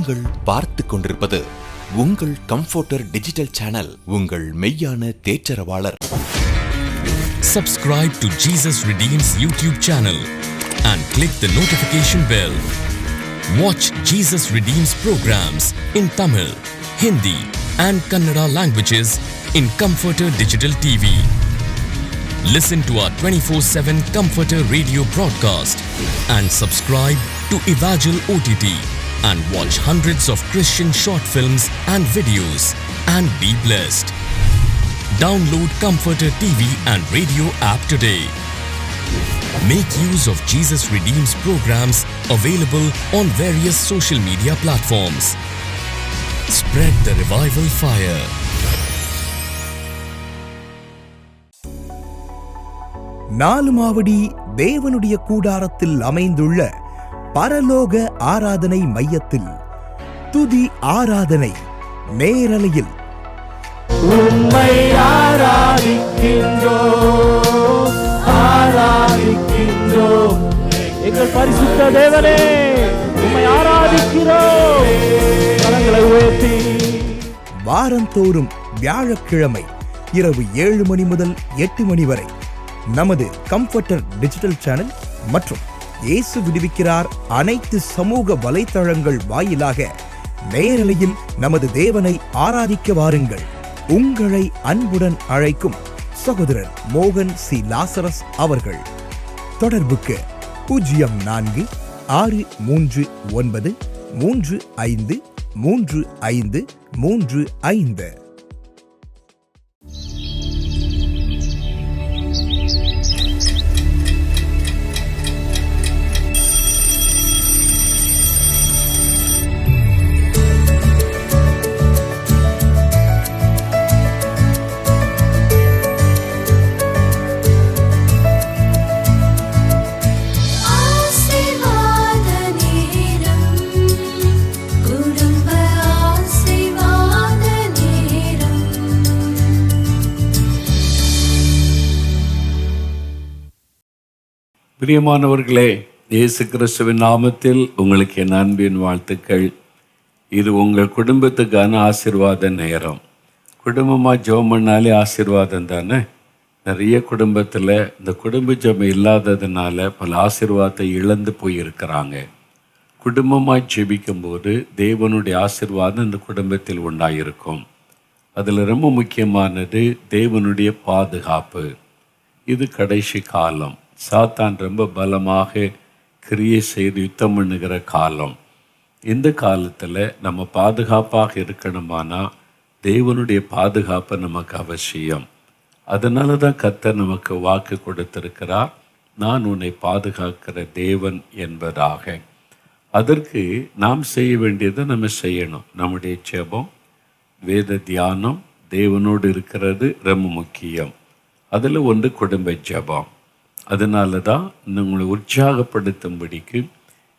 நீங்கள் பார்த்து கொண்டிருப்பது உங்கள் கம்ஃபர்டர் டிஜிட்டல் சேனல், உங்கள் மெய்யான தேற்றரவாளர். Subscribe to Jesus Redeems YouTube channel and click the notification bell. Watch Jesus Redeems programs in Tamil, Hindi and Kannada languages in Comforter Digital TV. Listen to our 24/7 Comforter radio broadcast and subscribe to Evangel OTT and watch hundreds of Christian short films and videos and be blessed. Download Comforter TV and radio app today. Make use of Jesus Redeems programs available on various social media platforms. Spread the revival fire. Nalumavadi தேவனுடைய கூடாரத்தில் அமைந்துள்ள பரலோக ஆராதனை மையத்தில் துதி ஆராதனை நேரலையில் உம்மை ஆராதிக்கின்றோம், ஆராதிக்கின்றோம். எங்கள் பரிசுத்த தேவனே, உம்மை ஆராதிக்கிறோம். கரங்களை உயர்த்தி வாரந்தோறும் வியாழக்கிழமை இரவு 7 மணி முதல் 8 மணி வரை நமது கம்ஃபர்டர் டிஜிட்டல் சேனல் மற்றும் இயேசு விடுவிக்கிறார் அனைத்து சமூக வலைத்தளங்கள் வாயிலாக நேரலையில் நமது தேவனை ஆராதிக்க வாருங்கள். உங்களை அன்புடன் அழைக்கும் சகோதரர் மோகன் சி லாசரஸ் அவர்கள். தொடர்புக்கு 0449353535. பிரியமானவர்களே, இயேசு கிறிஸ்துவின் நாமத்தில் உங்களுக்கு என் அன்பின் வாழ்த்துக்கள். இது உங்கள் குடும்பத்துக்கான ஆசீர்வாத நேரம். குடும்பமாக ஜெபம் பண்ணாலே ஆசீர்வாதம் தானே. நிறைய குடும்பத்தில் இந்த குடும்ப ஜெபம் இல்லாததுனால பல ஆசீர்வாதத்தை இழந்து போயிருக்கிறாங்க. குடும்பமாக ஜெபிக்கும்போது தேவனுடைய ஆசீர்வாதம் இந்த குடும்பத்தில் உண்டாயிருக்கும். அதில் ரொம்ப முக்கியமானது தேவனுடைய பாதுகாப்பு. இது கடைசி காலம். சாத்தான் ரொம்ப பலமாக கிரியை செய்து யுத்தம் பண்ணுகிற காலம். இந்த காலத்தில் நம்ம பாதுகாப்பாக இருக்கணுமானா தேவனுடைய பாதுகாப்பு நமக்கு அவசியம். அதனால தான் கர்த்தர் நமக்கு வாக்கு கொடுத்திருக்கிறார், நான் உன்னை பாதுகாக்கிற தேவன் என்பதாக. அதற்கு நாம் செய்ய வேண்டியதை நம்ம செய்யணும். நம்முடைய ஜெபம், வேத தியானம், தேவனோடு இருக்கிறது ரொம்ப முக்கியம். அதில் ஒன்று குடும்ப ஜெபம். அதனால தான் உங்களை உற்சாகப்படுத்தும்படிக்கு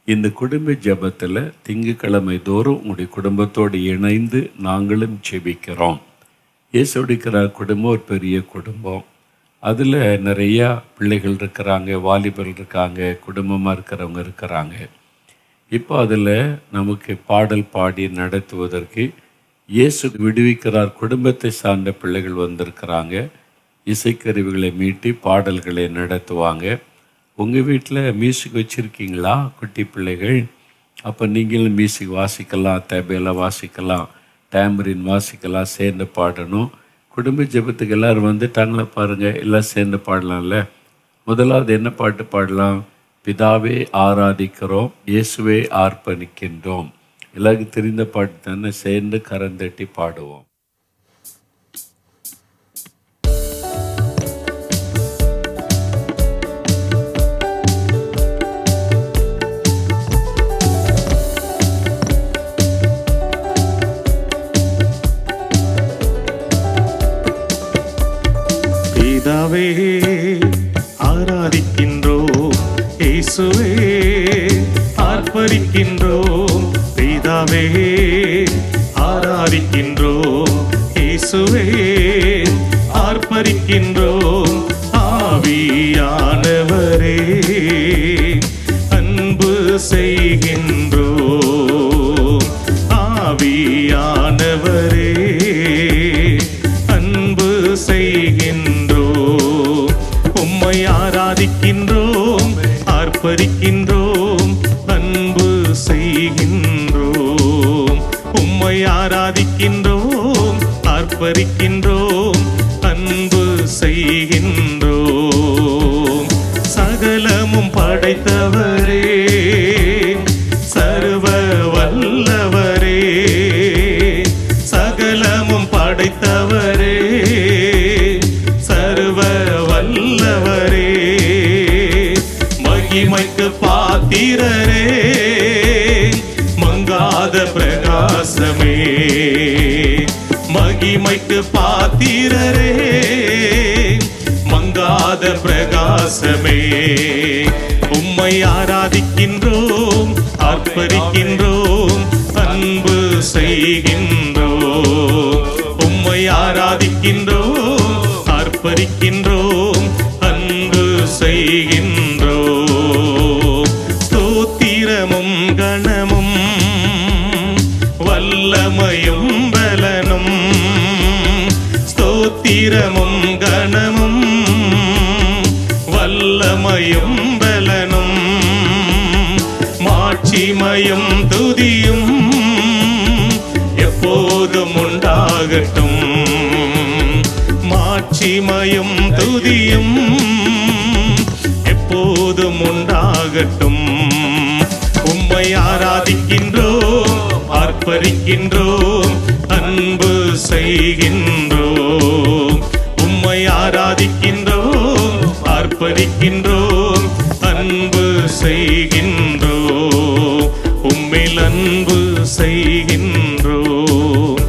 இந்த குடும்ப ஜெபத்தில் திங்கட்கிழமை தோறும் உங்களுடைய குடும்பத்தோடு இணைந்து நாங்களும் ஜெபிக்கிறோம். இயேசுடிக்கிற குடும்பம் ஒரு பெரிய குடும்பம். அதில் நிறையா பிள்ளைகள் இருக்கிறாங்க, வாலிபர்கள் இருக்காங்க, குடும்பமாக இருக்கிறவங்க இருக்கிறாங்க. இப்போ அதில் நமக்கு பாடல் பாடி நடத்துவதற்கு இயேசு விடுவிக்கிறார் குடும்பத்தை சார்ந்த பிள்ளைகள் வந்திருக்கிறாங்க. இசைக்கருவிகளை மீட்டி பாடல்களை நடத்துவாங்க. உங்கள் வீட்டில் மியூசிக் வச்சுருக்கீங்களா குட்டி பிள்ளைகள்? அப்போ நீங்களும் மியூசிக் வாசிக்கலாம், தபேலா வாசிக்கலாம், டேம்பரின் வாசிக்கலாம், சேர்ந்து பாடணும். குடும்ப ஜெபத்துக்கு எல்லோரும் வந்துட்டாங்களா பாருங்கள், எல்லாம் சேர்ந்து பாடலாம்ல. முதலாவது என்ன பாட்டு பாடலாம்? பிதாவே ஆராதிக்கிறோம், இயேசுவே ஆர்ப்பணிக்கின்றோம். எல்லாருக்கும் தெரிந்த பாட்டு தானே, சேர்ந்து கரந்தட்டி பாடுவோம். பிதாவே ஆராதிக்கின்றோம், இயேசுவே ஆர்ப்பரிக்கின்றோம். பிதாவே ஆராதிக்கின்றோம், இயேசுவே ஆர்ப்பரிக்கின்றோம். ஆவியானவரே அன்பு செய்கின்றோம், ஆர்ப்பரிக்கின்றோம், அன்பு செய்கின்றோம். சகலமும் படைத்தவரே, சர்வ வல்லவரே, சகலமும் படைத்தவரே, சர்வ வல்லவரே, மகிமைக்கு பாத்திரரே, மங்காத பிரகாசமே, மகிமைக்கு பாத்திரரே, மங்காத பிரகாசமே. உம்மை ஆராதிக்கின்றோம், ஆர்ப்பரிக்கின்றோம், அன்பு செய்கின்றோம். உம்மை ஆராதிக்கின்றோம், ஆர்ப்பரிக்கின்றோம், அன்பு செய்கின்றோம். ஸ்தோத்திரமும் கணமும் வல்லமையும் பலனும், ஸ்தோத்திரமும் கணமும் வல்லமையும் பலனும், மாட்சிமையும் துதியும் எப்போதும் உண்டாகட்டும். மாட்சிமையும் துதியும் எப்போதும் உண்டாகட்டும். உம்மை ஆராதிக்கின்றோம், ஆர்ப்பரிக்கின்றோம், அன்பு செய்கின்றோம். உம்மை ஆராதிக்கின்றோம், ஆர்ப்பரிக்கின்றோம், அன்பு செய்கின்றோம். உம்மில் அன்பு செய்கின்றோம்,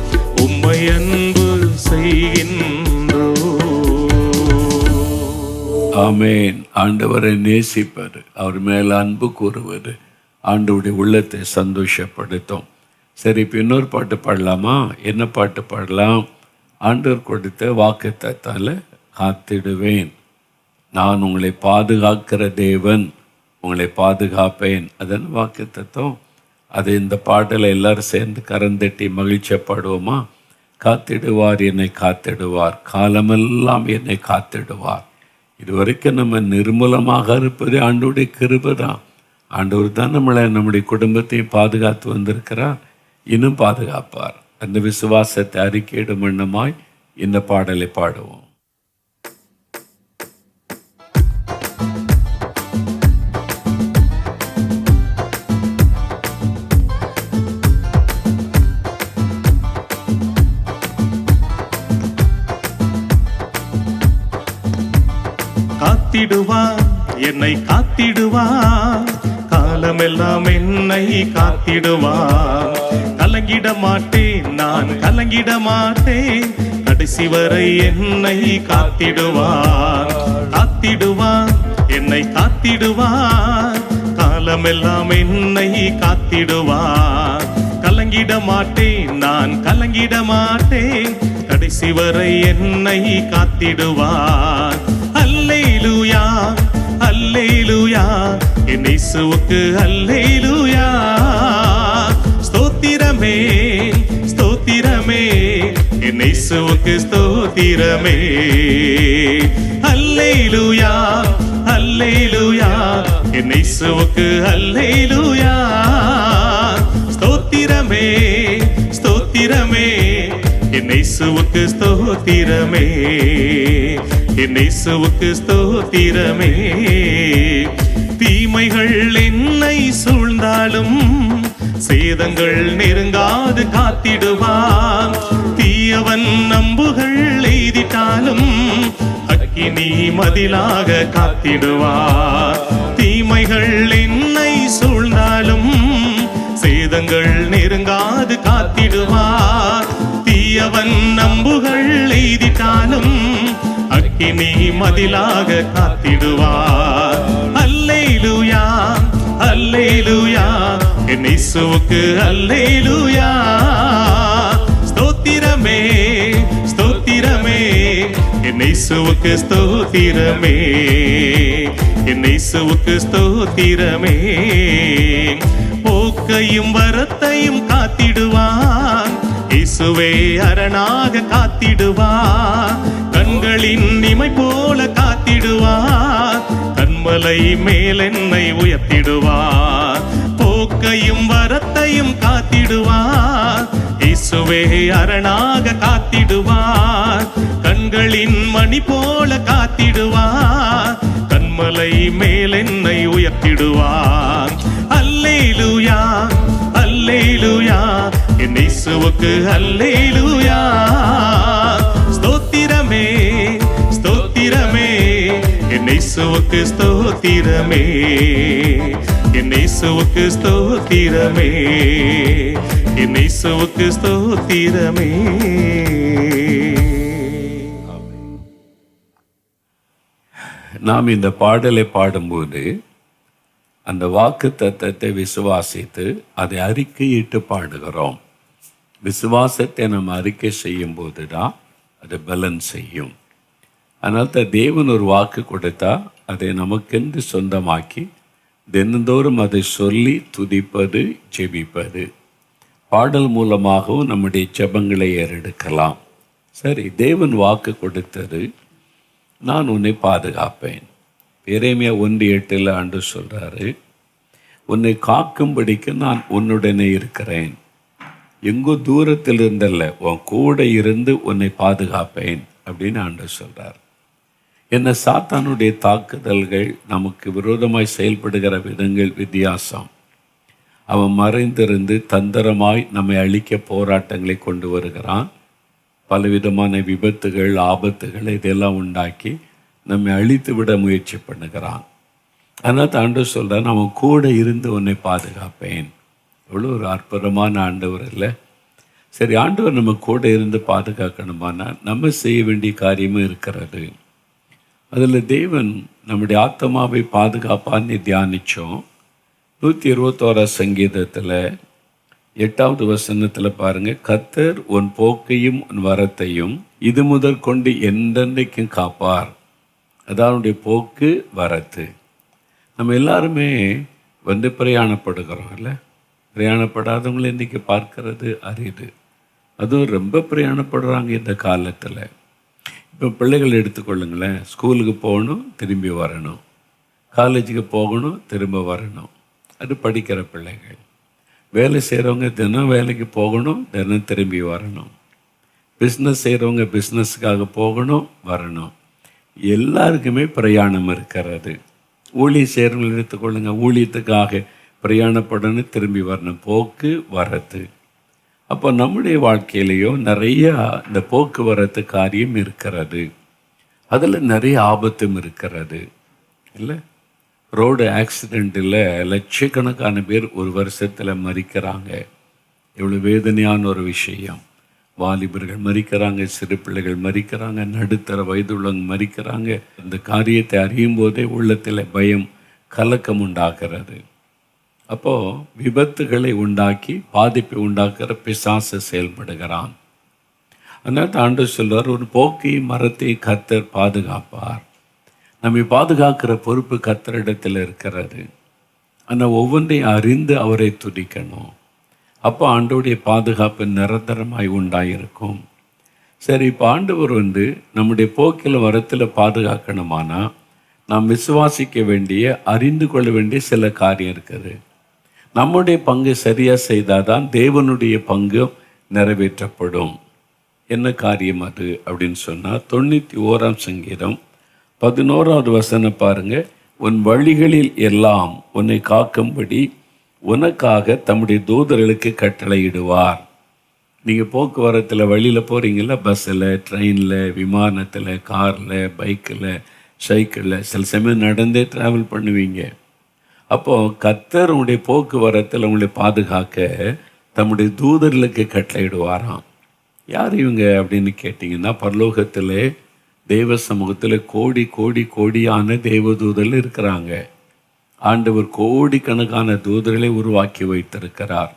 உம்மை அன்பு செய்கின்றோம். ஆமேன். ஆண்டவரை நேசிப்பார், அவர் மேல அன்பு கூறுவார், ஆண்டவருடைய உள்ளத்தை சந்தோஷப்படுத்தும். சரி, இப்போ இன்னொரு பாட்டு பாடலாமா? என்ன பாட்டு பாடலாம்? ஆண்டவர் கொடுத்த வாக்குத்தத்தால காத்திடுவேன், நான் உங்களை பாதுகாக்கிற தேவன், உங்களை பாதுகாப்பேன், அதன் வாக்குத்தத்தம். அது இந்த பாட்டில் எல்லாரும் சேர்ந்து கரந்தட்டி மகிழ்ச்சியை பாடுவோமா? காத்திடுவார், என்னை காத்திடுவார், காலமெல்லாம் என்னை காத்திடுவார். இதுவரைக்கும் நம்ம நிர்மூலமாக இருப்பது ஆண்டவருடைய கிருபை தான். ஆண்டவர் தான் நம்முடைய குடும்பத்தையும் பாதுகாத்து வந்திருக்கிறார், இன்னும் பாதுகாப்பார். அந்த விசுவாசத்தை அறிக்கையிடும் வண்ணமாய் இந்த பாடலை பாடுவோம். காத்திடுவார், என்னை காத்திடுவார், காலமெல்லாம் என்னை காத்திடுவார். கலங்கிட மாட்டேன், நான் கலங்கிட மாட்டேன், கடைசி வரை என்னை காத்திடுவார். காத்திடுவார், என்னை காத்திடுவார், காலமெல்லாம் என்னை காத்திடுவார். கலங்கிட மாட்டேன், நான் கலங்கிட மாட்டேன், கடைசி வரை என்னை காத்திடுவார். அல்லேலூயா, அல்லேலூயா, என் இயேசுவுக்கு அல்லேலூயா. ஸ்தோத்திரமே, ஸ்தோத்திரமே, என் இயேசுவுக்கு ஸ்தோத்திரமே. அல்லேலூயா, அல்லேலூயா, என் இயேசுவுக்கு அல்லேலூயா. ஸ்தோத்திரமே, ஸ்தோத்திரமே, என் இயேசுவுக்கு ஸ்தோத்திரமே, என் இயேசுவுக்கு ஸ்தோத்திரமே. தீமைகள் என்னை சூழ்ந்தாலும் சேதங்கள் நெருங்காது காத்திடுவான். தீயவன் நம்புகள் எய்திட்டாலும் அக்கினி மதிலாக காத்திடுவான். தீமைகள் என்னை சூழ்ந்தாலும் சேதங்கள் நெருங்காது காத்திடுவான். தீயவன் நம்புகள் எய்திட்டாலும் அக்கினி மதிலாக காத்திடுவார். அல்லேலூயா, அல்லேலூயா, என் இயேசுவுக்கு அல்லேலூயா. ஸ்தோத்திரமே, ஸ்தோத்திரமே, என் இயேசுவுக்கு ஸ்தோத்திரமே, என் இயேசுவுக்கு ஸ்தோத்திரமே. போக்கையும் வரத்தையும் காத்திடுவான், இயேசுவே அரணாக காத்திடுவார். கண்களின் இமை போல காத்திடுவார், கண்மலை மேல் என்னை உயர்த்திடுவார். போக்கையும் வரத்தையும் காத்திடுவார், இயேசுவே அரணாக காத்திடுவார். கண்களின் மணி போல காத்திடுவார். கண்மலை மேல் என்னை உயர்த்திடுவார். அல்லேலூயா அல்லேலூயா, என் இயேசுவுக்கு அல்லேலூயா. ஸ்தோத்திரமே ஸ்தோத்திரமே, என் இயேசுவுக்கு ஸ்தோத்திரமே. என் இயேசுவுக்கு ஸ்தோத்திரமே. என் இயேசுவுக்கு ஸ்தோத்திரமே. நாம் இந்த பாடலை பாடும்போது அந்த வாக்கு தத்தத்தை விசுவாசித்து அதை அறிக்கையிட்டு பாடுகிறோம். விசுவாசத்தை நம்ம அறிக்கை செய்யும் போது தான் அது பலன் செய்யும். அதனால் தான் தேவன் ஒரு வாக்கு கொடுத்தா அதை நமக்கென்று சொந்தமாக்கி தினந்தோறும் அதை சொல்லி துதிப்பது, ஜெபிப்பது, பாடல் மூலமாகவும் நம்முடைய ஜெபங்களை ஏறெடுக்கலாம். சரி, தேவன் வாக்கு கொடுத்தது, நான் உன்னை பாதுகாப்பேன். எரேமியா 1:8 ஆண்டு சொல்கிறாரு, உன்னை காக்கும்படிக்கு நான் உன்னுடனே இருக்கிறேன். எங்கோ தூரத்தில் இருந்தல்ல, உன் கூட இருந்து உன்னை பாதுகாப்பேன் அப்படின்னு ஆண்டு சொல்கிறார். என்ன சாத்தானுடைய தாக்குதல்கள், நமக்கு விரோதமாய் செயல்படுகிற விதங்கள் வித்தியாசம். அவன் மறைந்திருந்து தந்திரமாய் நம்மை அழிக்க போராட்டங்களை கொண்டு வருகிறான். பலவிதமான விபத்துகள், ஆபத்துகள் இதெல்லாம் உண்டாக்கி நம்மை அழித்து விட முயற்சி பண்ணுகிறான். அதனால் ஆண்டவர் சொல்கிறான், அவன் கூட இருந்து உன்னை பாதுகாப்பேன். எவ்வளோ ஒரு அற்புதமான ஆண்டவர் இல்லை? சரி, ஆண்டவர் நம்ம கூட இருந்து பாதுகாக்கணுமானா நம்ம செய்ய வேண்டிய காரியமும் இருக்கிறது. அதில் தேவன் நம்முடைய ஆத்மாவை பாதுகாப்பான்னு தியானித்தோம். 121 சங்கீதத்தில் 8வது வசனத்தில் பாருங்கள், கர்த்தர் உன் போக்கையும் உன் வரத்தையும் இது முதற் கொண்டு என்றென்றைக்கும் காப்பார். அதாவது போக்கு வரத்து. நம்ம எல்லாருமே பிரயாணப்படுகிறோம் இல்லை? பிரயாணப்படாதவங்களை இன்றைக்கி பார்க்கறது அரிது. அதுவும் ரொம்ப பிரயாணப்படுறாங்க இந்த காலத்தில். இப்போ பிள்ளைகள் எடுத்துக்கொள்ளுங்களேன், ஸ்கூலுக்கு போகணும், திரும்பி வரணும், காலேஜுக்கு போகணும், திரும்ப வரணும். அது படிக்கிற பிள்ளைகள். வேலை செய்கிறவங்க தினம் வேலைக்கு போகணும், தினம் திரும்பி வரணும். பிஸ்னஸ் செய்கிறவங்க பிஸ்னஸுக்காக போகணும், வரணும். எல்லாருக்குமே பிரயாணம் இருக்கிறது. ஊழியம் செய்கிறவங்க எடுத்துக்கொள்ளுங்க, ஊழியத்துக்காக பிரயாணப்படணும், திரும்பி வரணும், போக்கு வரத்து. அப்போ நம்முடைய வாழ்க்கையிலையும் நிறையா இந்த போக்குவரத்து காரியம் இருக்கிறது. அதில் நிறைய ஆபத்தும் இருக்கிறது இல்லை? ரோடு ஆக்சிடெண்ட்டில் லட்சக்கணக்கான பேர் ஒரு வருஷத்தில் மரிக்கிறாங்க. எவ்வளோ வேதனையான ஒரு விஷயம். வாலிபர்கள் மரிக்கிறாங்க, சிறு பிள்ளைகள் மரிக்கிறாங்க, நடுத்தர வயதுள்ளவங்க மரிக்கிறாங்க. இந்த காரியத்தை அறியும் போதே உள்ளத்தில் பயம், கலக்கம் உண்டாகிறது. அப்போது விபத்துகளை உண்டாக்கி பாதிப்பை உண்டாக்குற பிசாசு செயல்படுகிறான். அதனால் ஆண்டவர் சொல்வார், ஒரு போக்கை மரத்தை கர்த்தர் பாதுகாப்பார். நம்மை பாதுகாக்கிற பொறுப்பு கர்த்தரிடத்தில் இருக்கிறது. ஆனால் ஒவ்வொன்றையும் அறிந்து அவரை துதிக்கணும். அப்போ ஆண்டவருடைய பாதுகாப்பு நிரந்தரமாய் உண்டாயிருக்கும். சரி, இப்போ ஆண்டவர் நம்முடைய போக்கில் வரத்தில் பாதுகாக்கணுமானா நாம் விசுவாசிக்க வேண்டிய, அறிந்து கொள்ள வேண்டிய சில காரியம் இருக்குது. நம்முடைய பங்கு சரியாக செய்தால் தான் தேவனுடைய பங்கு நிறைவேற்றப்படும். என்ன காரியம் அது அப்படின்னு சொன்னால் 91 சங்கீதம் 11வது வசனம் பாருங்கள். உன் வழிகளில் எல்லாம் உன்னை காக்கும்படி உனக்காக தம்முடைய தூதர்களுக்கு கட்டளையிடுவார். நீங்கள் போக்குவரத்தில் வழியில் போகிறீங்களா, பஸ்ஸில், ட்ரெயினில், விமானத்தில், காரில், பைக்கில், சைக்கிளில், சில சமயம் நடந்தே ட்ராவல் பண்ணுவீங்க. அப்போது கர்த்தர் உங்களுடைய போக்குவரத்தில் உங்களை பாதுகாக்க தம்முடைய தூதர்களுக்கு கட்டளையிடுவாராம். யார் இவங்க அப்படின்னு கேட்டிங்கன்னா, பரலோகத்தில் தெய்வ சமூகத்தில் கோடி கோடி கோடியான தேவதூதர்கள் இருக்கிறாங்க. ஆண்டவர் கோடிக்கணக்கான தூதர்களை உருவாக்கி வைத்திருக்கிறார்.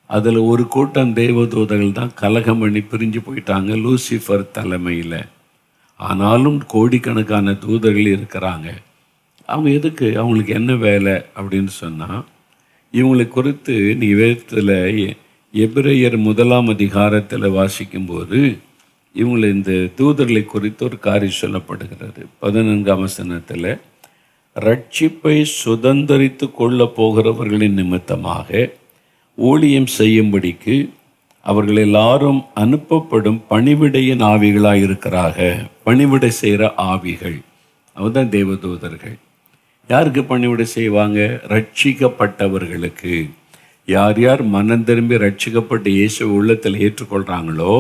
அதில் ஒரு கூட்டம் தேவதூதர்கள் தான் கலகம் பண்ணி பிரிஞ்சு போயிட்டாங்க லூசிஃபர் தலைமையில். ஆனாலும் கோடிக்கணக்கான தூதர்கள் இருக்கிறாங்க. அவங்க எதுக்கு, அவங்களுக்கு என்ன வேலை அப்படின்னு சொன்னால், இவங்களை குறித்து நீ வேதத்தில் எபிரேயர் 1ஆம் அதிகாரத்தில் வாசிக்கும்போது இவங்களை இந்த தூதர்களை குறித்து ஒரு காரியம் சொல்லப்படுகிறது. 14ஆம் வசனத்தில், ரட்சிப்பை சுதந்தரித்து கொள்ள போகிறவர்களின் நிமித்தமாக ஊழியம் செய்யும்படிக்கு அவர்கள் எல்லாரும் அனுப்பப்படும் பணிவிடையின் ஆவிகளாக இருக்கிறாங்க. பணிவிடை செய்கிற ஆவிகள், அவர்தான் தேவதூதர்கள். யாருக்கு பணிவிடை செய்வாங்க? ரட்சிக்கப்பட்டவர்களுக்கு. யார் யார் மனம் திரும்பி ரட்சிக்கப்பட்டு இயேசு உள்ளத்தில் ஏற்றுக்கொள்கிறாங்களோ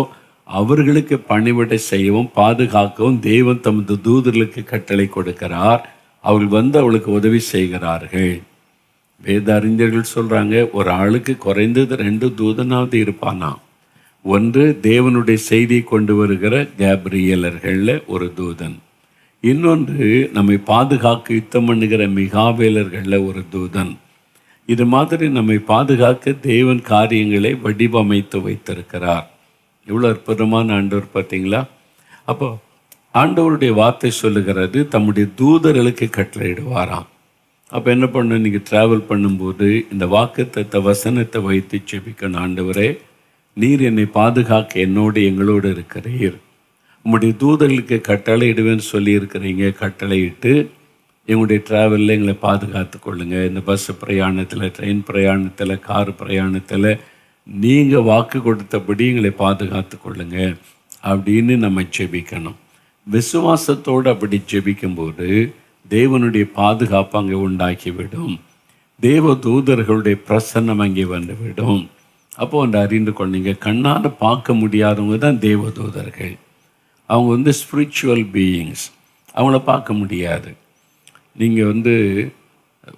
அவர்களுக்கு பணிவிடை செய்யவும் பாதுகாக்கவும் தேவன் தமது தூதர்களுக்கு கட்டளை கொடுக்கிறார். அவர்கள் வந்து அவளுக்கு உதவி செய்கிறார்கள். வேத அறிஞர்கள் சொல்கிறாங்க, ஒரு ஆளுக்கு குறைந்தது 2 தூதனாவது இருப்பானா. ஒன்று தேவனுடைய செய்தியை கொண்டு வருகிற கேப்ரியலர்களில் ஒரு தூதன், இன்னொன்று நம்மை பாதுகாக்க யுத்தம் பண்ணுகிற மிகாவேலர்களில் ஒரு தூதன். இது மாதிரி நம்மை பாதுகாக்க தேவன் காரியங்களை வடிவமைத்து வைத்திருக்கிறார். எவ்வளோ அற்புதமான ஆண்டவர் பார்த்தீங்களா? அப்போ ஆண்டவருடைய வார்த்தை சொல்லுகிறது தம்முடைய தூதர்களுக்கு கட்டளையிடுவாராம். அப்போ என்ன பண்ண, நீங்கள் ட்ராவல் பண்ணும்போது இந்த வாக்குத்தத்த வசனத்தை வைத்து செபிக்கணும். ஆண்டவரே, நீர் என்னை பாதுகாக்க என்னோடு எங்களோடு இருக்கிறீர், உம்முடைய தூதர்களுக்கு கட்டளையிடுவேன்னு சொல்லியிருக்கிறீங்க. கட்டளையிட்டு எங்களுடைய ட்ராவலில் எங்களை பாதுகாத்து கொள்ளுங்கள். இந்த பஸ் பிரயாணத்தில், ட்ரெயின் பிரயாணத்தில், கார் பிரயாணத்தில் நீங்கள் வாக்கு கொடுத்தபடி எங்களை பாதுகாத்து கொள்ளுங்க அப்படின்னு நம்ம ஜெபிக்கணும். விசுவாசத்தோடு அப்படி ஜெபிக்கும்போது தேவனுடைய பாதுகாப்பு அங்கே உண்டாக்கிவிடும். தேவ தூதர்களுடைய பிரசன்னம் அங்கே வந்துவிடும். அப்போ அந்த அறிந்து கொண்டீங்க, கண்ணால் பார்க்க முடியாதவங்க தான் தேவ தூதர்கள். அவங்க ஸ்பிரிச்சுவல் பீயிங்ஸ், அவங்கள பார்க்க முடியாது. நீங்கள்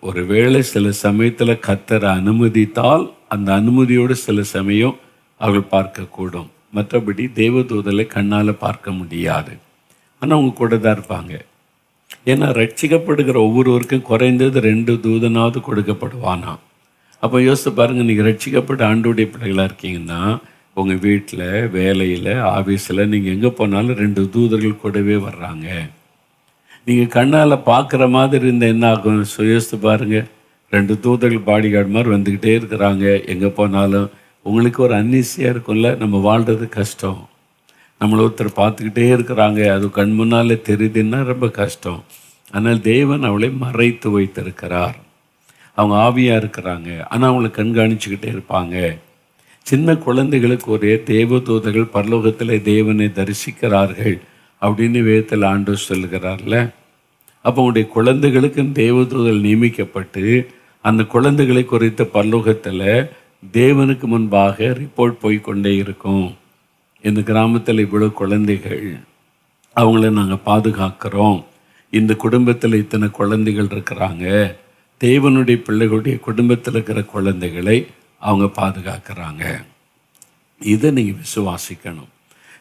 ஒரு வேளை சில சமயத்தில் கர்த்தர் அனுமதித்தால் அந்த அனுமதியோடு சில சமயம் அவர்கள் பார்க்கக்கூடும். மற்றபடி தேவதூதலை கண்ணால் பார்க்க முடியாது. ஆனால் அவங்க கூட தான் இருப்பாங்க. ஏன்னா ரட்சிக்கப்படுகிற ஒவ்வொருவருக்கும் குறைந்தது 2 தூதனாவது கொடுக்கப்படுவானா. அப்போ யோசித்து பாருங்கள், நீங்கள் ரட்சிக்கப்பட்ட ஆண்டோடைய பிள்ளைகளாக இருக்கீங்கன்னா உங்கள் வீட்டில், வேலையில், ஆஃபீஸில் நீங்கள் எங்கே போனாலும் 2 தூதர்கள் கூடவே வர்றாங்க. நீங்கள் கண்ணால் பார்க்குற மாதிரி இருந்தால் என்ன ஆகும்? யோசித்து பாருங்கள், 2 தூதர்கள் பாடி கார்டு மாதிரி வந்துக்கிட்டே இருக்கிறாங்க. எங்கே போனாலும் உங்களுக்கு ஒரு அன்னீசியாக இருக்கும்ல. நம்ம வாழ்கிறது கஷ்டம். நம்மளை ஒருத்தர் பார்த்துக்கிட்டே இருக்கிறாங்க, அது கண் முன்னாலே தெரியுதுன்னா ரொம்ப கஷ்டம். ஆனால் தேவன் அவளை மறைத்து வைத்திருக்கிறார். அவங்க ஆவியாக இருக்கிறாங்க, ஆனால் அவங்கள கண்காணிச்சுக்கிட்டே இருப்பாங்க. சின்ன குழந்தைகளுக்கு ஒரே தேவதூதர்கள் பரலோகத்தில் தேவனை தரிசிக்கிறார்கள் அப்படின்னு வேதத்தில் ஆண்டவர் சொல்லுகிறார்ல. அப்போ உங்களுடைய குழந்தைகளுக்கும் தேவதூதர்கள் நியமிக்கப்பட்டு அந்த குழந்தைகளை குறித்த பரலோகத்தில் தேவனுக்கு முன்பாக ரிப்போர்ட் போய்கொண்டே இருக்கும். இந்த கிராமத்தில் இவ்வளோ குழந்தைகள், அவங்கள நாங்கள் பாதுகாக்கிறோம். இந்த குடும்பத்தில் இத்தனை குழந்தைகள் இருக்கிறாங்க. தேவனுடைய பிள்ளைகளுடைய குடும்பத்தில் இருக்கிற குழந்தைகளை அவங்க பாதுகாக்கிறாங்க. இதை நீங்கள் விசுவாசிக்கணும்.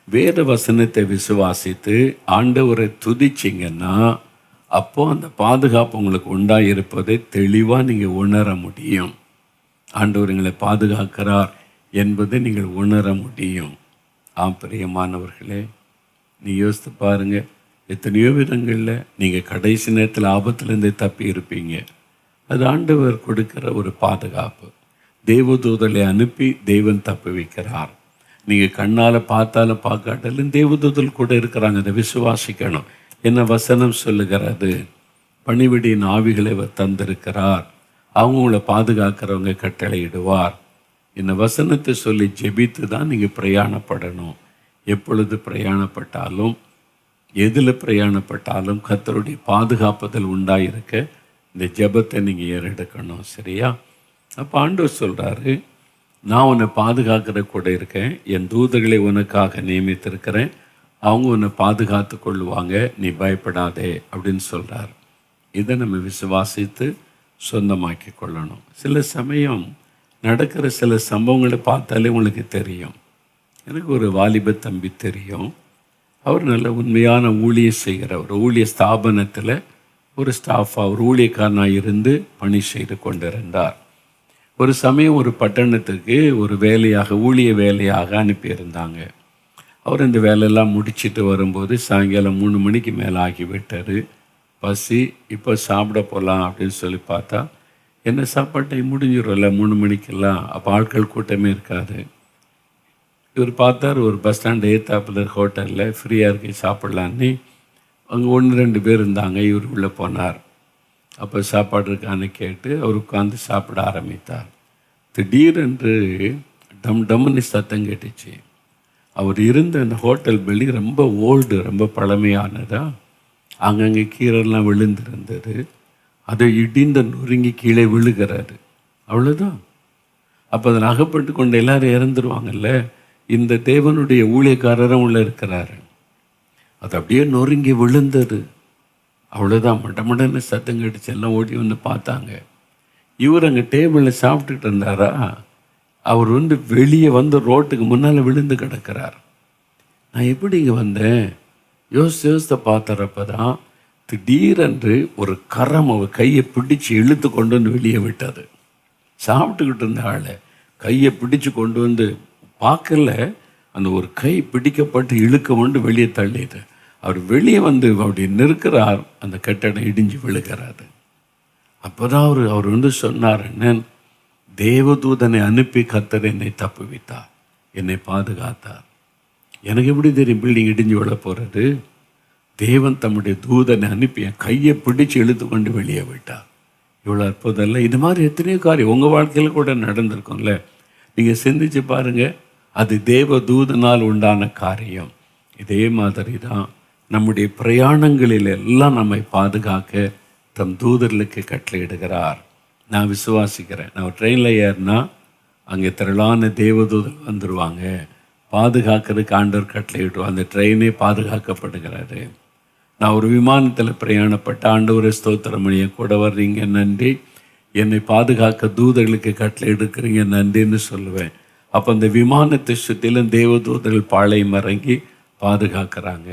வேத வசனத்தை விசுவாசித்து ஆண்டவரை துதிச்சிங்கன்னா அப்போது அந்த பாதுகாப்பு உங்களுக்கு உண்டாயிருப்பதை தெளிவாக நீங்கள் உணர முடியும். ஆண்டவர் எங்களை பாதுகாக்கிறார் என்பதை நீங்கள் உணர முடியும். பிரியமானவர்களே, நீ யோசித்து பாருங்கள், எத்தனையோ விதங்களில் நீங்கள் கடைசி நேரத்தில் ஆபத்துலேருந்தே தப்பி இருப்பீங்க. அது ஆண்டவர் கொடுக்கிற ஒரு பாதுகாப்பு. தேவதூதலை அனுப்பி தேவன் தப்பி வைக்கிறார். நீங்கள் கண்ணால் பார்த்தாலும் பார்க்காட்டாலும் தேவதூதல் கூட இருக்கிறாங்க. அதை விசுவாசிக்கணும். என்ன வசனம் சொல்லுகிறது? பணிவிடையின் ஆவிகளை அவர் தந்திருக்கிறார், அவங்கள பாதுகாக்கிறவங்க கட்டளையிடுவார். இந்த வசனத்தை சொல்லி ஜெபித்து தான் நீங்கள் பிரயாணப்படணும். எப்பொழுது பிரயாணப்பட்டாலும், எதில் பிரயாணப்பட்டாலும் கர்த்தருடைய பாதுகாப்புதல் உண்டாயிருக்க இந்த ஜெபத்தை நீங்கள் ஏறெடுக்கணும். சரியா? அப்போ ஆண்டவர் சொல்கிறாரு, நான் உன்னை பாதுகாக்கிற கூட இருக்கேன், என் தூதர்களை உனக்காக நியமித்திருக்கிறேன், அவங்க உன்னை பாதுகாத்து கொள்ளுவாங்க, நீ பயப்படாதே அப்படின்னு சொல்கிறார். இதை நம்ம விசுவாசித்து சொந்தமாக்கி கொள்ளணும். சில சமயம் நடக்கிற சில சம்பவங்களை பார்த்தாலே உங்களுக்கு தெரியும். எனக்கு ஒரு வாலிப தம்பி தெரியும். அவர் நல்ல உண்மையான ஊழியம் செய்கிறவர். ஊழிய ஸ்தாபனத்தில் ஒரு ஸ்டாஃபாக, ஒரு ஊழியக்காரனாக இருந்து பணி செய்து கொண்டிருந்தார். ஒரு சமயம் ஒரு பட்டணத்துக்கு ஒரு வேலையாக, ஊழிய வேலையாக அனுப்பியிருந்தாங்க. அவர் இந்த வேலையெல்லாம் முடிச்சுட்டு வரும்போது சாயங்காலம் 3 மணிக்கு மேலே ஆகிவிட்டார். பசி, இப்போ சாப்பிட போகலாம் அப்படின்னு சொல்லி பார்த்தா, என்ன சாப்பாட்டை முடிஞ்சிடும்ல 3 மணிக்கெல்லாம், அப்போ ஆட்கள் கூட்டமே இருக்காது. இவர் பார்த்தார், ஒரு பஸ் ஸ்டாண்ட் ஏத்தாப்பில் ஹோட்டலில் ஃப்ரீயாக இருக்கு சாப்பிட்லான்னு. அங்கே 1-2 பேர் இருந்தாங்க. இவர் உள்ளே போனார். அப்போ சாப்பாடு இருக்கான்னு கேட்டு அவர் உட்காந்து சாப்பிட ஆரம்பித்தார். திடீரென்று டம் டம்னு சத்தம் கேட்டுச்சு. அவர் இருந்த அந்த ஹோட்டல் பில்டிங் ரொம்ப ஓல்டு, ரொம்ப பழமையானதா. அங்கங்கே கீரெல்லாம் விழுந்திருந்தது. அதை இடிந்த நொறுங்கி கீழே விழுகிறாரு. அவ்வளோதான். அப்போ அதில் அகப்பட்டு கொண்டு எல்லாரும் இறந்துருவாங்கல்ல. இந்த தேவனுடைய ஊழியக்காரரும் உள்ள இருக்கிறாரு. அது அப்படியே நொறுங்கி விழுந்தது. அவ்வளோதான். மடமடன்னு சத்தம் கடிச்சு எல்லாம் ஓடி வந்து பார்த்தாங்க. இவர் அங்கே டேபிளில் சாப்பிட்டுட்டு இருந்தாரா, அவர் வெளியே வந்து ரோட்டுக்கு முன்னால் விழுந்து கிடக்கிறார். நான் எப்படி இங்கே வந்தேன் யோசித்த பார்த்துறப்ப தான் திடீரென்று ஒரு கரம் அவர் கையை பிடிச்சு இழுத்து கொண்டு வந்து வெளியே விட்டது. சாப்பிட்டுக்கிட்டு இருந்த ஆளை கையை பிடிச்சு கொண்டு வந்து பார்க்கல, அந்த ஒரு கை பிடிக்கப்பட்டு இழுக்க கொண்டு வெளியே தள்ளிது. அவர் வெளியே வந்து அப்படி நிற்கிறார். அந்த கட்டடம் இடிஞ்சு விழுகிறாரு. அப்போ தான் அவர் சொன்னார், என்ன தேவதூதனை அனுப்பி கர்த்தர் என்னை தப்புவித்தார், என்னை பாதுகாத்தார். எனக்கு எப்படி தெரியும் பில்டிங் இடிஞ்சு விழ போகிறது? தேவன் தம்முடைய தூதனை அனுப்பி என் கையை பிடிச்சு இழுத்து கொண்டு வெளியே விட்டார். இவ்வளோ அற்புதம் இல்லை? இது மாதிரி எத்தனையோ காரியம் உங்கள் வாழ்க்கையில் கூட நடந்திருக்கும்ல. நீங்கள் சிந்திச்சு பாருங்கள். அது தேவ தூதனால் உண்டான காரியம். இதே மாதிரி தான் நம்முடைய பிரயாணங்களில் எல்லாம் நம்மை பாதுகாக்க தம் தூதர்களுக்கு கட்டளையிடுகிறார். நான் விசுவாசிக்கிறேன். நான் ட்ரெயினில் ஏறினா அங்கே திரளான தேவதூதர்கள் வந்துடுவாங்க. பாதுகாக்கிறதுக்கு ஆண்டவர் கட்டளையிடுவோம். அந்த ட்ரெயினே பாதுகாக்கப்படுகிறாரு. நான் ஒரு விமானத்தில் பிரயாணப்பட்ட ஆண்டவரை ஸ்தோத்திரம் பண்ணி கூட வர்றீங்க நன்றி, என்னை பாதுகாக்க தூதர்களுக்கு கட்டளை எடுக்கிறீங்க நன்றின்னு சொல்லுவேன். அப்போ அந்த விமானத்தை சுற்றிலும் தேவதூதர்கள் பாளையம் இறங்கி பாதுகாக்கிறாங்க.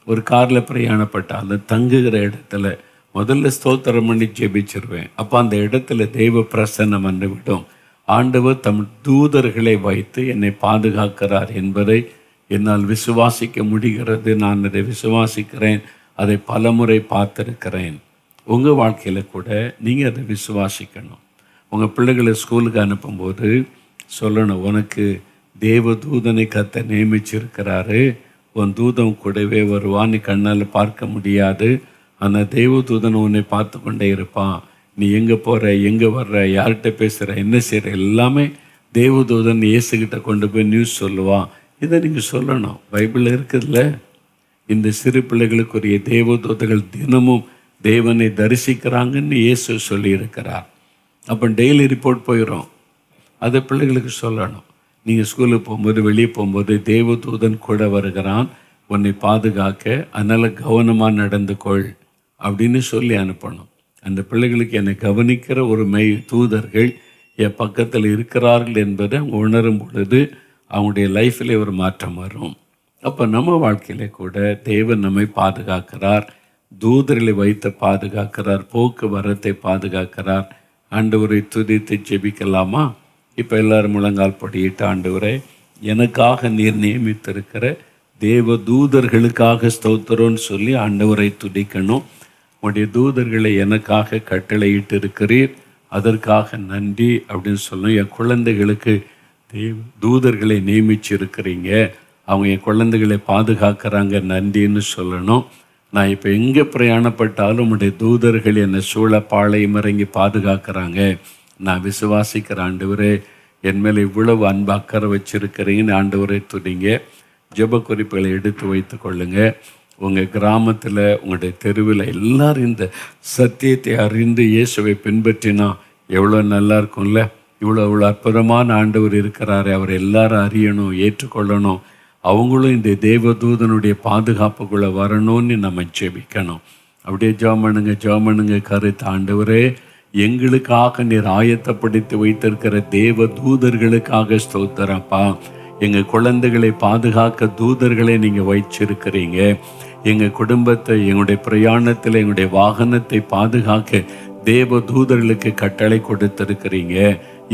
ஒரு காரில் பிரயாணப்பட்டால் அந்த தங்குகிற இடத்துல முதல்ல ஸ்தோத்திரம் பண்ணி ஜெபிச்சிருவேன். அப்போ அந்த இடத்துல தெய்வ பிரசன்னம் வந்து விடும். ஆண்டவர் தம் தூதர்களை வைத்து என்னை பாதுகாக்கிறார் என்பதை என்னால் விசுவாசிக்க முடிகிறது. நான் அதை விசுவாசிக்கிறேன். அதை பலமுறை பார்த்துருக்கிறேன். உங்கள் வாழ்க்கையில் கூட நீங்கள் அதை விசுவாசிக்கணும். உங்கள் பிள்ளைகளை ஸ்கூலுக்கு அனுப்பும்போது சொல்லணும், உனக்கு தேவ தூதனை கர்த்தர் நியமிச்சிருக்கிறாரு. உன் தூதன் கூடவே வருவான். நீ கண்ணால் பார்க்க முடியாது, ஆனால் தேவ தூதன் உன்னை பார்த்து கொண்டே இருப்பான். நீ எங்கே போகிற, எங்கே வர்ற, யார்கிட்ட பேசுகிற, என்ன செய்கிற எல்லாமே தேவதூதன் இயேசுகிட்ட கொண்டு போய் நியூஸ் சொல்லுவான். இதை நீங்கள் சொல்லணும். பைபிளில் இருக்குதுல்ல. இந்த சிறு பிள்ளைகளுக்குரிய தேவதூதர்கள் தினமும் தேவனை தரிசிக்கிறாங்கன்னு இயேசு சொல்லியிருக்கிறார். அப்போ டெய்லி ரிப்போர்ட் போயிடும். அதை பிள்ளைகளுக்கு சொல்லணும். நீங்கள் ஸ்கூலுக்கு போகும்போது வெளியே போகும்போது தேவதூதன் கூட வருகிறான் உன்னை பாதுகாக்க, அதனால் கவனமாக நடந்து கொள் அப்படின்னு சொல்லி அனுப்பணும். அந்த பிள்ளைகளுக்கு என்னை கவனிக்கிற ஒரு தூதர்கள் என் பக்கத்தில் இருக்கிறார்கள் என்பதை அவங்க உணரும் பொழுது அவங்களுடைய லைஃப்பில் ஒரு மாற்றம் வரும். அப்போ நம்ம வாழ்க்கையில கூட தேவன் நம்மை பாதுகாக்கிறார். தூதர்களை வைத்து பாதுகாக்கிறார். போக்குவரத்தை பாதுகாக்கிறார். ஆண்டவரை துதித்து ஜெபிக்கலாமா? இப்போ எல்லாரும் முழங்கால் படியிட்டு, ஆண்டவரை எனக்காக நீர் நியமித்திருக்கிற தேவ தூதர்களுக்காக ஸ்தோத்திரம்னு சொல்லி ஆண்டவரை துதிக்கணும். உடைய தூதர்களை எனக்காக கட்டளையிட்டு இருக்கிறீர், அதற்காக நன்றி அப்படின்னு சொல்லணும். என் குழந்தைகளுக்கு தூதர்களை நியமிச்சிருக்கிறீங்க, அவங்க என் குழந்தைகளை பாதுகாக்கிறாங்க, நன்றின்னு சொல்லணும். நான் இப்போ எங்கே பிரயாணப்பட்டாலும் உடைய தூதர்கள் என்னை சூழ பாளையம் இறங்கி பாதுகாக்கிறாங்க. நான் விசுவாசிக்கிற ஆண்டவரே, என் மேலே இவ்வளவு அன்பு அக்கறை வச்சிருக்கிறீங்கன்னு ஆண்டவரை துதிங்க. ஜெப குறிப்புகளை எடுத்து வைத்து கொள்ளுங்க. உங்கள் கிராமத்தில், உங்களுடைய தெருவில் எல்லாரும் இந்த சத்தியத்தை அறிந்து இயேசுவை பின்பற்றினா எவ்வளோ நல்லா இருக்கும்ல. இவ்வளோ அற்புதமான ஆண்டவர் இருக்கிறாரு, அவர் எல்லாரும் அறியணும், ஏற்றுக்கொள்ளணும். அவங்களும் இந்த தேவதூதனுடைய பாதுகாப்புக்குள்ளே வரணும்னு நம்ம ஜெபிக்கணும். அப்படியே ஜெபம் பண்ணுங்க. கருத்து, ஆண்டவரே எங்களுக்காக நீர் ஆயத்தப்படுத்தி வைத்திருக்கிற தேவ தூதர்களுக்காக ஸ்தோத்திரப்பா. எங்கள் குழந்தைகளை பாதுகாக்க தூதர்களை நீங்கள் வச்சிருக்கிறீங்க. எங்கள் குடும்பத்தை, எங்களுடைய பிரயாணத்தில், எங்களுடைய வாகனத்தை பாதுகாக்க தேவ தூதர்களுக்கு கட்டளை கொடுத்திருக்கிறீங்க.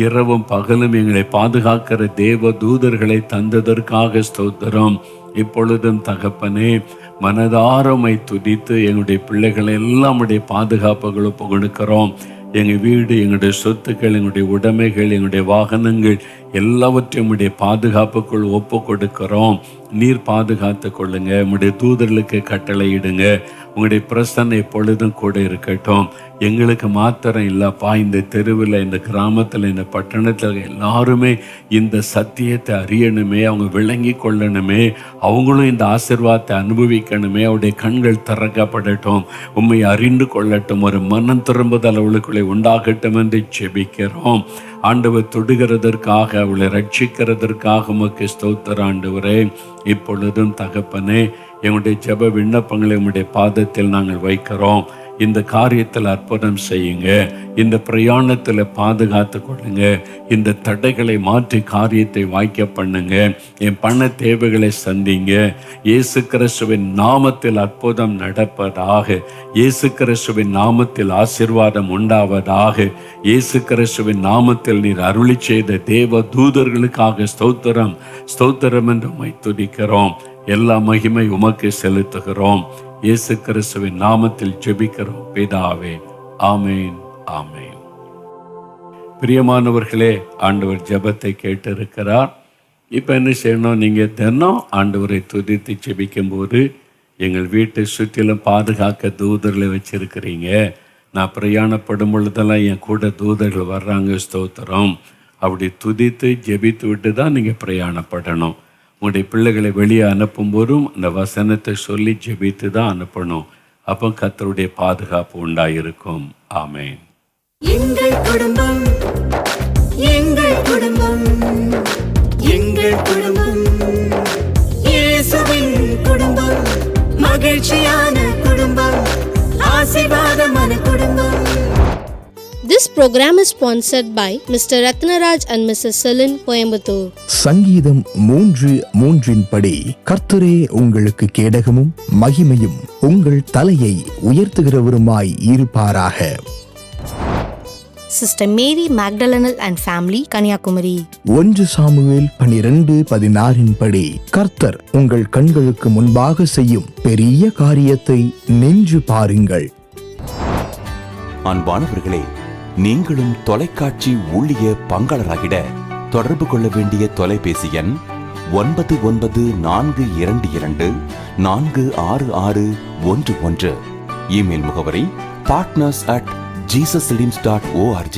இரவும் பகலும் எங்களை பாதுகாக்கிற தேவ தூதர்களை தந்ததற்காக ஸ்தோத்திரம். இப்பொழுதும் தகப்பனே, மனதாரமை துதித்து எங்களுடைய பிள்ளைகளை எல்லாம் உடைய பாதுகாப்புகளை புகழ்கிறோம். எங்கள் வீடு, எங்களுடைய சொத்துக்கள், எங்களுடைய உடைமைகள், எங்களுடைய வாகனங்கள் எல்லாவற்றையும் உம்முடைய பாதுகாப்புக்குள் ஒப்பு கொடுக்கிறோம். நீர் பாதுகாத்து கொள்ளுங்க. உம்முடைய தூதர்களுக்கு கட்டளையிடுங்க. உங்களுடைய பிரசன்னை எப்பொழுதும் கூட இருக்கட்டும். எங்களுக்கு மாத்திரம் இல்லப்பா, இந்த தெருவில், இந்த கிராமத்தில், இந்த பட்டணத்தில் எல்லாருமே இந்த சத்தியத்தை அறியணுமே, அவங்க விளங்கி கொள்ளணுமே, அவங்களும் இந்த ஆசீர்வாதத்தை அனுபவிக்கணுமே. அவருடைய கண்கள் திறக்கப்படட்டும், உம்மை அறிந்து கொள்ளட்டும், ஒரு மனம் திரும்புதல் அவளுக்குள்ளே உண்டாகட்டும் என்று ஜெபிக்கிறோம். ஆண்டவர் தொடுகிறதற்காக, அவளை ரட்சிக்கிறதற்காக உமக்கு ஸ்தோத்திரம் ஆண்டவரே. இப்பொழுதும் தகப்பனே, எங்களுடைய ஜெப விண்ணப்பங்களை உம்முடைய பாதத்தில் நாங்கள் வைக்கிறோம். இந்த காரியத்தில் அற்புதம் செய்யுங்க. இந்த பிரயாணத்தில் பாதுகாத்து கொள்ளுங்க. இந்த தடைகளை மாற்றி காரியத்தை வாய்க்க பண்ணுங்க. என் பண தேவைகளை சந்திங்க. இயேசு கிறிஸ்துவின் நாமத்தில் அற்புதம் நடப்பதாக. இயேசு கிறிஸ்துவின் நாமத்தில் ஆசீர்வாதம் உண்டாவதாக. இயேசு கிறிஸ்துவின் நாமத்தில் நீர் அருளி செய்த தேவ தூதர்களுக்காக ஸ்தோத்திரம், ஸ்தோத்திரம் என்று உம்மை துதிக்கிறோம். எல்லா மகிமை உமக்கு செலுத்துகிறோம். இயேசு கிறிஸ்துவின் நாமத்தில் ஜெபிக்கிறோம் பிதாவே. ஆமேன், ஆமேன். பிரியமானவர்களே, ஆண்டவர் ஜெபத்தை கேட்டிருக்கிறார். இப்போ என்ன செய்யணும்? நீங்கள் தினம் ஆண்டவரை துதித்து ஜெபிக்கும் போது எங்கள் வீட்டை சுற்றிலும் பாதுகாக்க தூதர்களை வச்சிருக்கிறீங்க. நான் பிரயாணப்படும் பொழுதெல்லாம் என் கூட தூதர்கள் வர்றாங்க, ஸ்தோத்திரம். அப்படி துதித்து ஜெபித்து விட்டு தான் நீங்கள் பிரயாணப்படணும். உங்களுடைய பிள்ளைகளை வெளியே அனுப்பும் போதும் அந்த வசனத்தை சொல்லி ஜெபித்து தான் அனுப்பணும். அப்போ கர்த்தருடைய பாதுகாப்பு உண்டாயிருக்கும். ஆமென். எங்கள் குடும்பம், எங்கள் குடும்பம், எங்கள் குடும்பம், இயேசுவின் குடும்பம், மகிழ்ச்சியான குடும்பம், ஆசீர்வாதமான குடும்பம். This program is sponsored by Mr. Ratnaraj and Mrs. Celine, Coimbatore. சங்கீதம் 3:3 படி, கர்த்தரே உங்களுக்கு கேடகமும் மகிமையும் உங்கள் தலையை உயர்த்துகிறவருமாய் இருப்பாராக. Sister Mary Magdalene and family, Kanyakumari. 1 Samuel 12:16 படி, கர்த்தர் உங்கள் கண்களுக்கு முன்பாக செய்யும் பெரிய காரியத்தை நின்று பாருங்கள். அன்பானவர்களே, நீங்களும் தொலைக்காட்சி ஊழிய பங்காளராகிட தொடர்பு கொள்ள வேண்டிய தொலைபேசி எண் 9942246611. இமெயில் முகவரி partners@jesusredeems.org.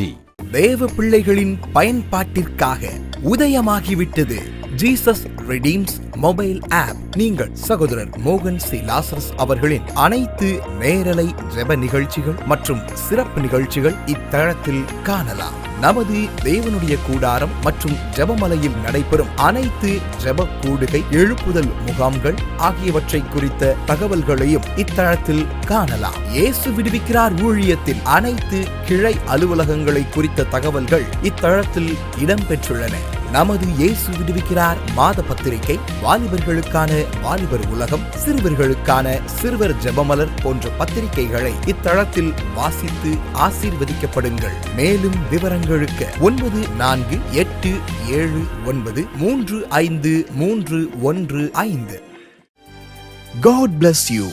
தேவ பிள்ளைகளின் பயன்பாட்டிற்காக உதயமாகிவிட்டது ஜீசஸ் ரிடீம்ஸ் மொபைல் ஆப். நீங்கள் சகோதரர் மோகன் சி லாசரஸ் அவர்களின் அனைத்து நேரலை ஜெப நிகழ்ச்சிகள் மற்றும் சிறப்பு நிகழ்ச்சிகள் இத்தளத்தில் காணலாம். நமது தேவனுடைய கூடாரம் மற்றும் ஜெபமலையில் நடைபெறும் அனைத்து ஜெப கூடுகை, எழுப்புதல் முகாம்கள் ஆகியவற்றை குறித்த தகவல்களையும் இத்தளத்தில் காணலாம். இயேசு விடுவிக்கிறார் ஊழியத்தின் அனைத்து கிளை அலுவலகங்களை குறித்த தகவல்கள் இத்தளத்தில் இடம்பெற்றுள்ளன. நமது இயேசு விடுவிக்கிறார் மாத பத்திரிகை, வாலிபர்களுக்கான வாலிபர் உலகம், சிறுவர்களுக்கான சிறுவர் ஜெபமலர் போன்ற பத்திரிகைகளை இத்தளத்தில் வாசித்து ஆசீர்வதிக்கப்படுங்கள். மேலும் விவரங்களுக்கு 9487935315. God bless you.